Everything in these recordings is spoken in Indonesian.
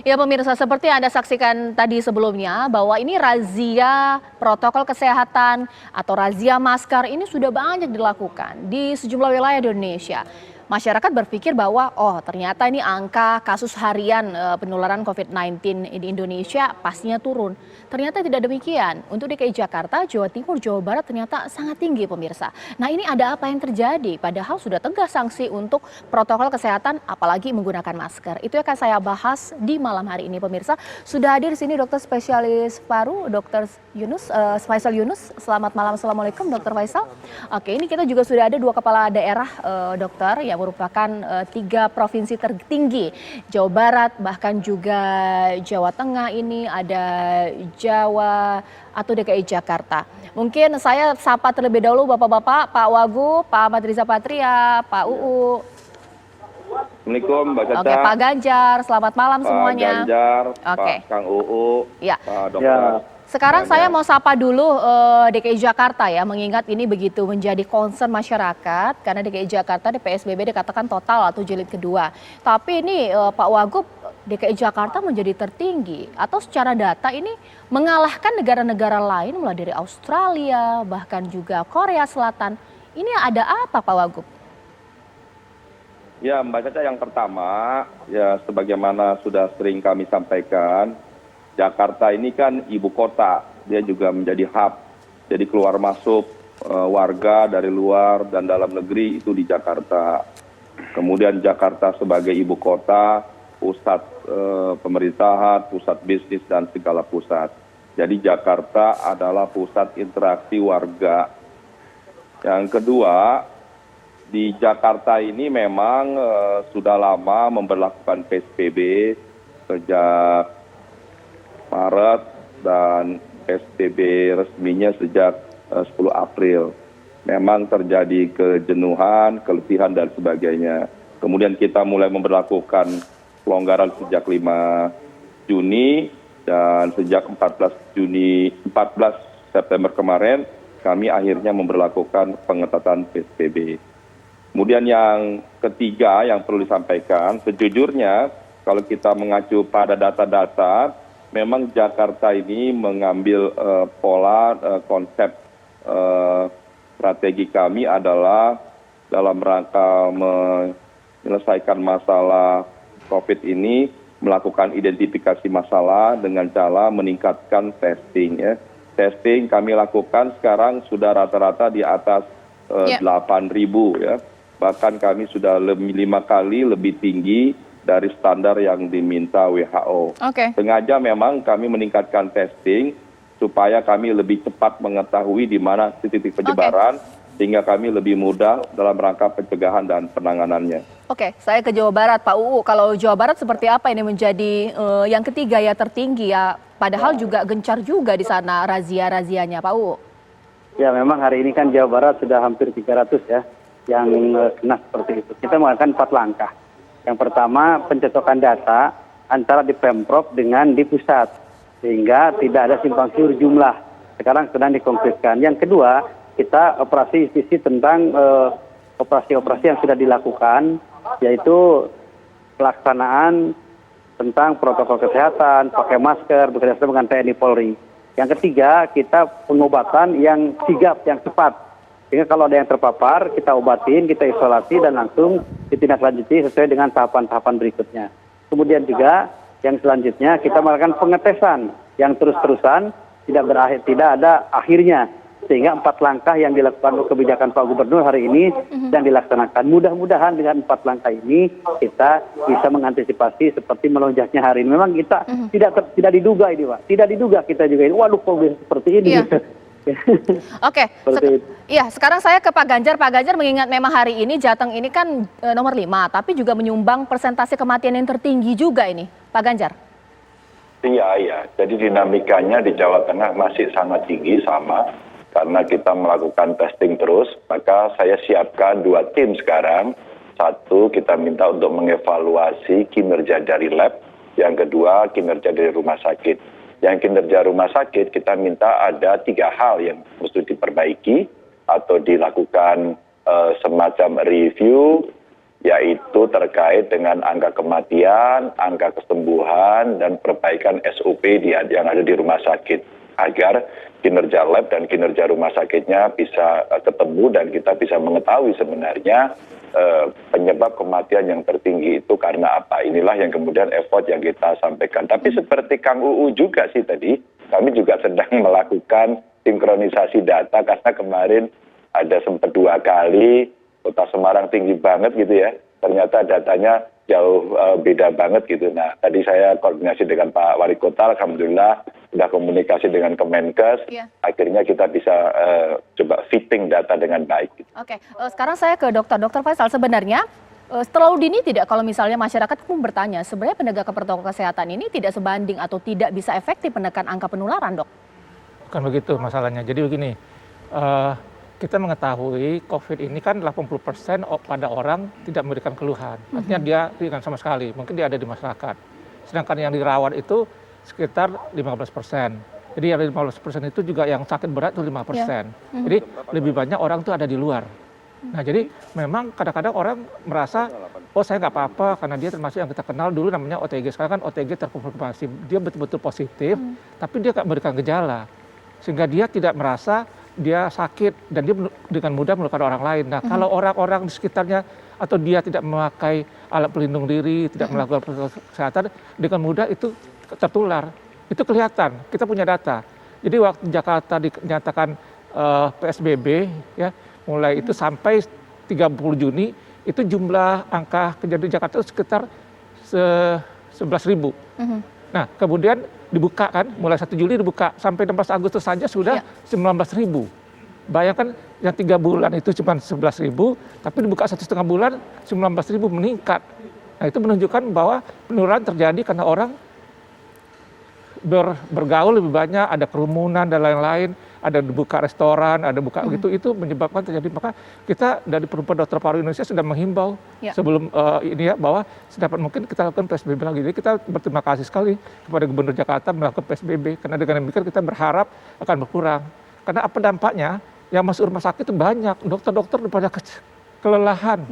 Ya pemirsa, seperti yang Anda saksikan tadi sebelumnya, bahwa ini razia protokol kesehatan atau razia masker ini sudah banyak dilakukan di sejumlah wilayah di Indonesia. Masyarakat berpikir bahwa, oh ternyata ini angka kasus harian penularan COVID-19 di Indonesia pastinya turun. Ternyata tidak demikian. Untuk DKI Jakarta, Jawa Timur, Jawa Barat ternyata sangat tinggi pemirsa. Nah ini ada apa yang terjadi? Padahal sudah tegas sanksi untuk protokol kesehatan apalagi menggunakan masker. Itu akan saya bahas di malam hari ini pemirsa. Sudah hadir di sini dokter spesialis paru, Dr. Yunus, Faisal Yunus. Selamat malam, Assalamualaikum Dr. Faisal. Oke, ini kita juga sudah ada 2 kepala daerah dokter yang merupakan 3 provinsi tertinggi, Jawa Barat, bahkan juga Jawa Tengah, ini ada Jawa atau DKI Jakarta. Mungkin saya sapa terlebih dahulu Bapak-Bapak, Pak Wagub, Pak Ahmad Riza Patria, Pak UU. Assalamualaikum Mbak Caca. Oke, Pak Ganjar, selamat malam semuanya. Pak Ganjar, Oke. Pak Kang UU, Ya. Pak Dokter. Sekarang saya mau sapa dulu DKI Jakarta ya, mengingat ini begitu menjadi concern masyarakat karena DKI Jakarta di PSBB dikatakan total atau jilid kedua. Tapi ini Pak Wagub, DKI Jakarta menjadi tertinggi atau secara data ini mengalahkan negara-negara lain mulai dari Australia bahkan juga Korea Selatan. Ini ada apa Pak Wagub? Ya Mbak Caca, yang pertama ya sebagaimana sudah sering kami sampaikan, Jakarta ini kan ibu kota, dia juga menjadi hub. Jadi keluar masuk warga dari luar dan dalam negeri itu di Jakarta. Kemudian Jakarta sebagai ibu kota, pusat pemerintahan, pusat bisnis dan segala pusat. Jadi Jakarta adalah pusat interaksi warga. Yang kedua, di Jakarta ini memang sudah lama memberlakukan PSBB sejak Maret dan PSBB resminya sejak 10 April. Memang terjadi kejenuhan, keletihan dan sebagainya. Kemudian kita mulai memberlakukan pelonggaran sejak 5 Juni dan sejak 14 September kemarin kami akhirnya memberlakukan pengetatan PSBB. Kemudian yang ketiga yang perlu disampaikan, sejujurnya kalau kita mengacu pada data-data, memang Jakarta ini mengambil pola konsep strategi kami adalah dalam rangka menyelesaikan masalah COVID ini, melakukan identifikasi masalah dengan cara meningkatkan testing. Ya. Testing kami lakukan sekarang sudah rata-rata di atas 8.000 ya. Bahkan kami sudah 5 kali lebih tinggi dari standar yang diminta WHO. Sengaja memang kami meningkatkan testing supaya kami lebih cepat mengetahui di mana titik penyebaran, sehingga kami lebih mudah dalam rangka pencegahan dan penanganannya. Oke, saya ke Jawa Barat, Pak UU. Kalau Jawa Barat seperti apa ini menjadi yang ketiga ya tertinggi ya, padahal juga gencar juga di sana razia-razianya, Pak UU. Ya, memang hari ini kan Jawa Barat sudah hampir 300 ya yang kena seperti itu. Kita melakukan 4 langkah. Yang pertama, pencocokan data antara di Pemprov dengan di pusat, sehingga tidak ada simpang siur jumlah. Sekarang sedang dikonkretkan. Yang kedua, kita operasi justisi tentang operasi-operasi yang sudah dilakukan, yaitu pelaksanaan tentang protokol kesehatan, pakai masker, bekerjasama dengan TNI Polri. Yang ketiga, kita pengobatan yang sigap, yang cepat. Sehingga kalau ada yang terpapar, kita obatin, kita isolasi, dan langsung ditindaklanjuti sesuai dengan tahapan-tahapan berikutnya. Kemudian juga yang selanjutnya kita melakukan pengetesan yang terus-terusan, tidak ada akhirnya. Sehingga 4 langkah yang dilakukan oleh kebijakan Pak Gubernur hari ini dan dilaksanakan. Mudah-mudahan dengan 4 langkah ini kita bisa mengantisipasi seperti melonjaknya hari ini. Memang kita tidak diduga ini, Pak. Tidak diduga kita juga ini. Waduh, kok bisa seperti ini. Oke, sekarang saya ke Pak Ganjar. Pak Ganjar, mengingat memang hari ini Jateng ini kan nomor 5, tapi juga menyumbang persentase kematian yang tertinggi juga ini, Pak Ganjar. Iya. Jadi dinamikanya di Jawa Tengah masih sangat tinggi sama, karena kita melakukan testing terus. Maka saya siapkan 2 tim sekarang. Satu, kita minta untuk mengevaluasi kinerja dari lab. Yang kedua, kinerja dari rumah sakit. Yang kinerja rumah sakit kita minta ada 3 hal yang mesti diperbaiki atau dilakukan semacam review. yaitu terkait dengan angka kematian, angka kesembuhan, dan perbaikan SOP yang ada di rumah sakit, agar kinerja lab dan kinerja rumah sakitnya bisa ketemu dan kita bisa mengetahui sebenarnya penyebab kematian yang tertinggi itu karena apa. Inilah yang kemudian effort yang kita sampaikan. Tapi seperti Kang UU juga sih tadi, kami juga sedang melakukan sinkronisasi data karena kemarin ada sempat 2 kali Kota Semarang tinggi banget gitu ya. Ternyata datanya jauh beda banget gitu. Nah, tadi saya koordinasi dengan Pak Wali Kota, alhamdulillah sudah komunikasi dengan Kemenkes, akhirnya kita bisa coba fitting data dengan baik. Gitu. Oke, sekarang saya ke Dr. Faisal. Sebenarnya terlalu dini tidak kalau misalnya masyarakat pun bertanya, sebenarnya penegakan protokol kesehatan ini tidak sebanding atau tidak bisa efektif menekan angka penularan, Dok? Bukan begitu masalahnya. Jadi begini, kita mengetahui COVID ini kan 80% pada orang tidak memberikan keluhan. Artinya dia ringan sama sekali, mungkin dia ada di masyarakat. Sedangkan yang dirawat itu sekitar 15%. Jadi yang 15% itu juga yang sakit berat itu 5%. Jadi lebih banyak orang itu ada di luar. Nah jadi memang kadang-kadang orang merasa, oh saya nggak apa-apa karena dia termasuk yang kita kenal dulu namanya OTG. Sekarang kan OTG terkonfirmasi, dia betul-betul positif, tapi dia nggak memberikan gejala. Sehingga dia tidak merasa dia sakit dan dia dengan mudah menularkan orang lain. Nah, kalau orang-orang di sekitarnya atau dia tidak memakai alat pelindung diri, tidak melakukan protokol kesehatan, dengan mudah itu tertular. Itu kelihatan, kita punya data. Jadi waktu Jakarta dinyatakan PSBB, ya, mulai itu sampai 30 Juni, itu jumlah angka kejadian di Jakarta itu sekitar 11.000. Nah, kemudian dibuka kan, mulai 1 Juli dibuka, sampai 16 Agustus saja sudah 19.000. Bayangkan yang 3 bulan itu cuma 11.000, tapi dibuka 1,5 bulan 19.000 meningkat. Nah itu menunjukkan bahwa penularan terjadi karena orang bergaul lebih banyak, ada kerumunan dan lain-lain, ada buka restoran, ada buka gitu, itu menyebabkan terjadi. Maka kita dari Perhimpunan Dokter Paru Indonesia sudah menghimbau sebelum ini ya, bahwa sedapat mungkin kita lakukan PSBB lagi. Jadi kita berterima kasih sekali kepada Gubernur Jakarta melakukan PSBB, karena dengan demikian kita berharap akan berkurang. Karena apa dampaknya? Yang masuk rumah sakit itu banyak, dokter-dokter udah banyak kelelahan.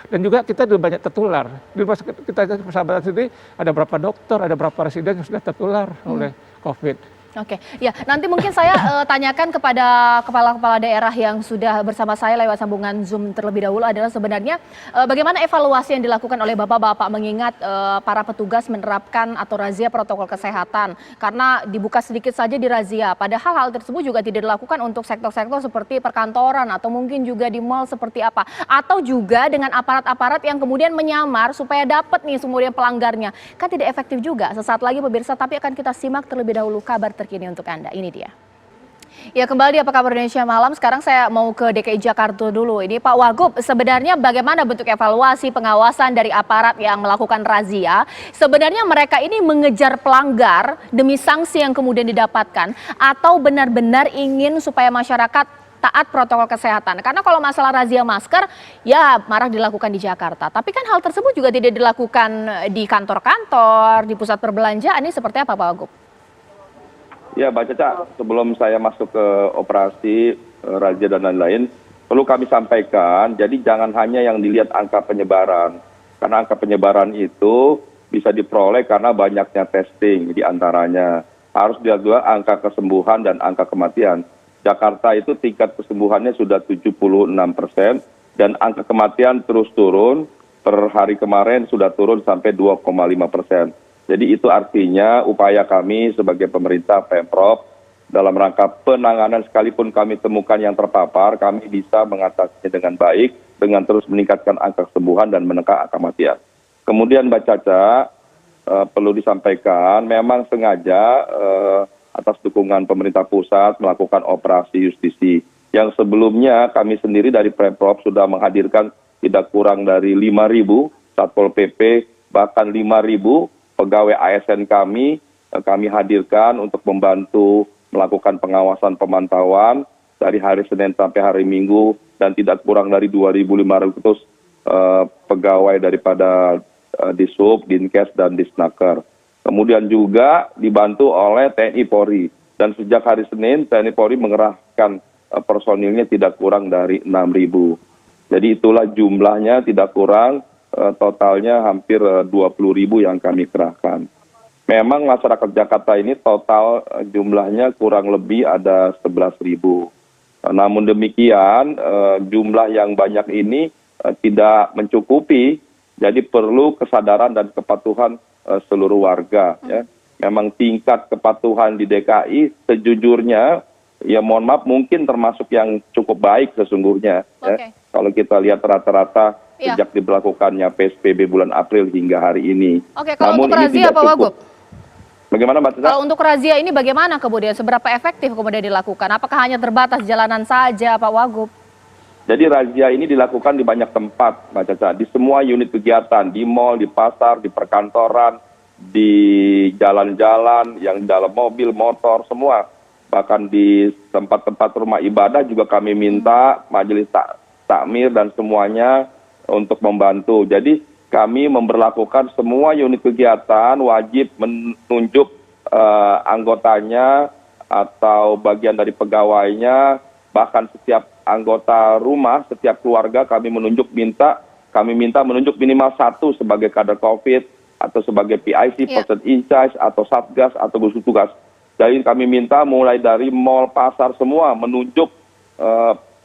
Dan juga kita udah banyak tertular. Di rumah sakit kita persahabatan sendiri ada berapa dokter, ada berapa residen yang sudah tertular oleh COVID. Oke, ya nanti mungkin saya tanyakan kepada kepala-kepala daerah yang sudah bersama saya lewat sambungan Zoom terlebih dahulu adalah sebenarnya bagaimana evaluasi yang dilakukan oleh Bapak-Bapak mengingat para petugas menerapkan atau razia protokol kesehatan karena dibuka sedikit saja di razia. Padahal hal tersebut juga tidak dilakukan untuk sektor-sektor seperti perkantoran atau mungkin juga di mal seperti apa. Atau juga dengan aparat-aparat yang kemudian menyamar supaya dapat nih kemudian pelanggarnya. Kan tidak efektif juga. Sesaat lagi pemirsa, tapi akan kita simak terlebih dahulu kabar terkini untuk Anda. Ini dia. Ya, kembali Apa Kabar Indonesia Malam. Sekarang saya mau ke DKI Jakarta dulu. Ini Pak Wagub, sebenarnya bagaimana bentuk evaluasi pengawasan dari aparat yang melakukan razia? Sebenarnya mereka ini mengejar pelanggar demi sanksi yang kemudian didapatkan atau benar-benar ingin supaya masyarakat taat protokol kesehatan? Karena kalau masalah razia masker, ya marak dilakukan di Jakarta. Tapi kan hal tersebut juga tidak dilakukan di kantor-kantor, di pusat perbelanjaan. Ini seperti apa Pak Wagub? Ya, Mbak Caca, sebelum saya masuk ke operasi, razia dan lain-lain, perlu kami sampaikan, jadi jangan hanya yang dilihat angka penyebaran. Karena angka penyebaran itu bisa diperoleh karena banyaknya testing di antaranya. Harus dilihat juga angka kesembuhan dan angka kematian. Jakarta itu tingkat kesembuhannya sudah 76% dan angka kematian terus turun. Per hari kemarin sudah turun sampai 2,5%. Jadi itu artinya upaya kami sebagai pemerintah Pemprov dalam rangka penanganan sekalipun kami temukan yang terpapar, kami bisa mengatasinya dengan baik dengan terus meningkatkan angka kesembuhan dan menekan angka kematian. Kemudian Mbak Caca, perlu disampaikan memang sengaja atas dukungan pemerintah pusat melakukan operasi justisi. Yang sebelumnya kami sendiri dari Pemprov sudah menghadirkan tidak kurang dari 5.000 Satpol PP, bahkan 5.000 pegawai ASN kami hadirkan untuk membantu melakukan pengawasan pemantauan dari hari Senin sampai hari Minggu dan tidak kurang dari 2.500 pegawai daripada Disub, Dinkes, dan Disnaker. Kemudian juga dibantu oleh TNI Polri dan sejak hari Senin TNI Polri mengerahkan personilnya tidak kurang dari 6.000. Jadi itulah jumlahnya tidak kurang, totalnya hampir 20.000 yang kami kerahkan. Memang masyarakat Jakarta ini total jumlahnya kurang lebih ada 11.000. Namun demikian jumlah yang banyak ini tidak mencukupi, jadi perlu kesadaran dan kepatuhan seluruh warga. Ya. Memang tingkat kepatuhan di DKI sejujurnya, ya mohon maaf mungkin termasuk yang cukup baik sesungguhnya. Ya. Kalau kita lihat rata-rata sejak diberlakukannya PSBB bulan April hingga hari ini. Oke, kalau Namun untuk razia Pak Wagub? Bagaimana Mbak Tita? Kalau untuk razia ini bagaimana kemudian? Seberapa efektif kemudian dilakukan? Apakah hanya terbatas jalanan saja Pak Wagub? Jadi razia ini dilakukan di banyak tempat Mbak Caca. Di semua unit kegiatan, di mal, di pasar, di perkantoran, di jalan-jalan, yang dalam mobil, motor, semua. Bahkan di tempat-tempat rumah ibadah juga kami minta majelis takmir dan semuanya untuk membantu. Jadi kami memberlakukan semua unit kegiatan wajib menunjuk anggotanya atau bagian dari pegawainya, bahkan setiap anggota rumah, setiap keluarga kami minta menunjuk minimal 1 sebagai kader COVID atau sebagai PIC, person in charge, atau satgas atau gugus tugas. Jadi kami minta mulai dari mal, pasar semua menunjuk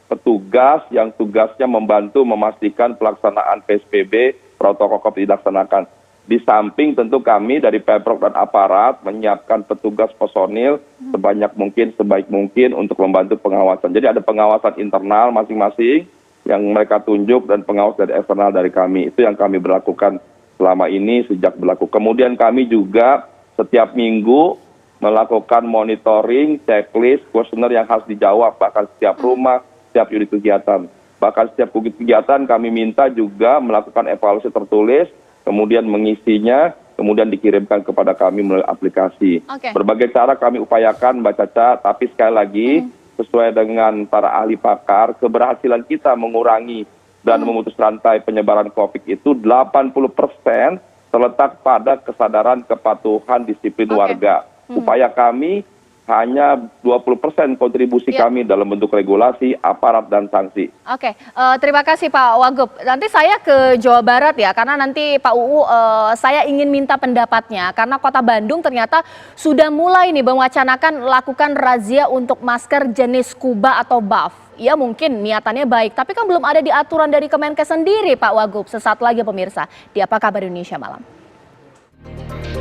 petugas yang tugasnya membantu memastikan pelaksanaan PSBB protokol COVID dilaksanakan. Di samping tentu kami dari Pemprov dan aparat menyiapkan petugas personil sebanyak mungkin, sebaik mungkin untuk membantu pengawasan. Jadi ada pengawasan internal masing-masing yang mereka tunjuk dan pengawas dari eksternal dari kami. Itu yang kami berlakukan selama ini sejak berlaku. Kemudian kami juga setiap minggu melakukan monitoring, checklist, kuesioner yang harus dijawab, bahkan setiap rumah, setiap unit kegiatan. Bahkan setiap unit kegiatan kami minta juga melakukan evaluasi tertulis, kemudian mengisinya, kemudian dikirimkan kepada kami melalui aplikasi. Berbagai cara kami upayakan Mbak Caca, tapi sekali lagi sesuai dengan para ahli pakar, keberhasilan kita mengurangi dan memutus rantai penyebaran COVID itu 80% terletak pada kesadaran, kepatuhan, disiplin warga. Upaya kami hanya 20% kontribusi kami dalam bentuk regulasi, aparat, dan sanksi. Oke, terima kasih Pak Wagub. Nanti saya ke Jawa Barat ya, karena nanti Pak UU saya ingin minta pendapatnya. Karena Kota Bandung ternyata sudah mulai nih mewacanakan lakukan razia untuk masker jenis scuba atau buff. Ya mungkin niatannya baik, tapi kan belum ada di aturan dari Kemenkes sendiri Pak Wagub. Sesaat lagi pemirsa, di Apa Kabar Indonesia Malam.